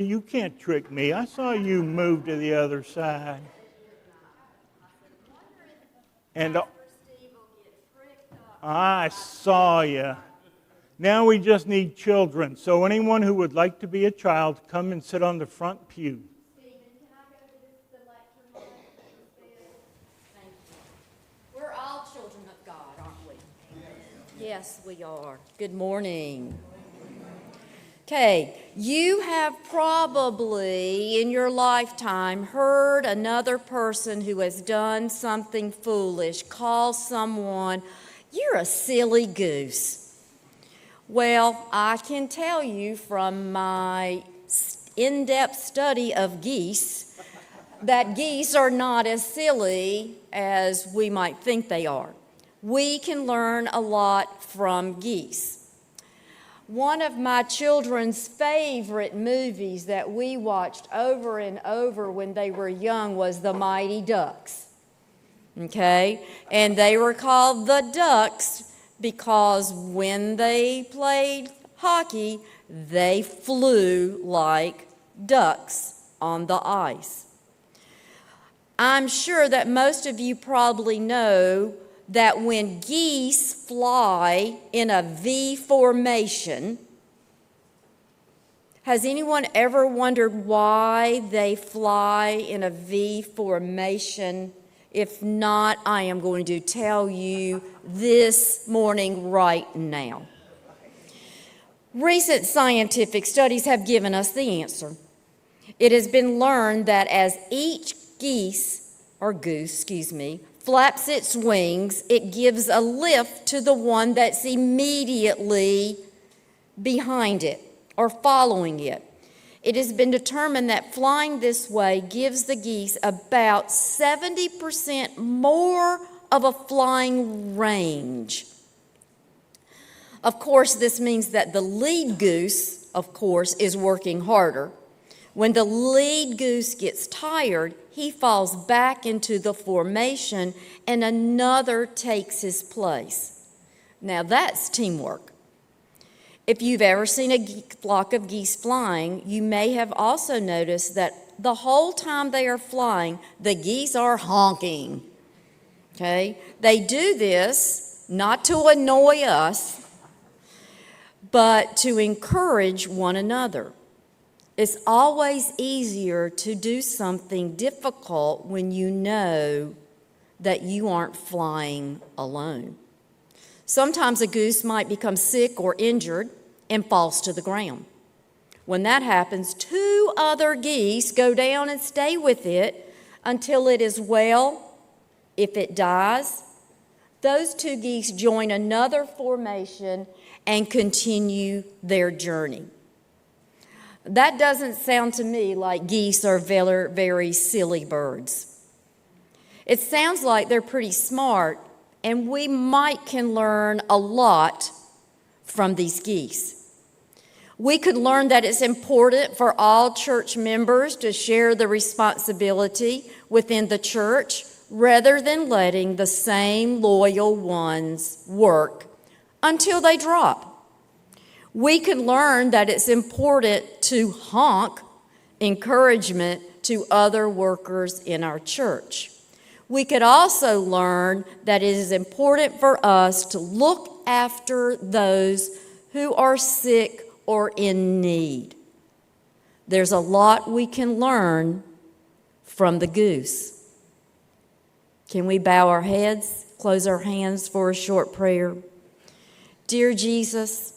You can't trick me. I saw you move to the other side. And I saw you. Now we just need children. So anyone who would like to be a child, come and sit on the front pew. Stephen, can I go to the lecture mic instead? Thank you. We're all children of God, aren't we? Yes, we are. Good morning. Okay, you have probably in your lifetime heard another person who has done something foolish call someone, "You're a silly goose." Well, I can tell you from my in-depth study of geese that geese are not as silly as we might think they are. We can learn a lot from geese. One of my children's favorite movies that we watched over and over when they were young was The Mighty Ducks. Okay? And they were called the Ducks because when they played hockey, they flew like ducks on the ice. I'm sure that most of you probably know that when geese fly in a V formation, has anyone ever wondered why they fly in a V formation? If not, I am going to tell you this morning right now. Recent scientific studies have given us the answer. It has been learned that as each goose, flaps its wings, it gives a lift to the one that's immediately behind it or following it. It has been determined that flying this way gives the geese about 70% more of a flying range. Of course, this means that the lead goose, of course, is working harder. When the lead goose gets tired, he falls back into the formation and another takes his place. Now that's teamwork. If you've ever seen a flock of geese flying, you may have also noticed that the whole time they are flying, the geese are honking. Okay? They do this not to annoy us, but to encourage one another. It's always easier to do something difficult when you know that you aren't flying alone. Sometimes a goose might become sick or injured and falls to the ground. When that happens, 2 other geese go down and stay with it until it is well. If it dies, those 2 geese join another formation and continue their journey. That doesn't sound to me like geese are very, very silly birds. It sounds like they're pretty smart, and we can learn a lot from these geese. We could learn that it's important for all church members to share the responsibility within the church rather than letting the same loyal ones work until they drop. We can learn that it's important to honk encouragement to other workers in our church. We could also learn that it is important for us to look after those who are sick or in need. There's a lot we can learn from the goose. Can we bow our heads, close our hands for a short prayer? Dear Jesus,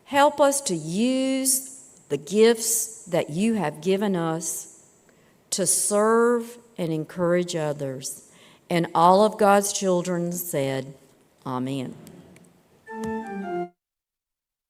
help us to use the gifts that you have given us to serve and encourage others. And all of God's children said, Amen.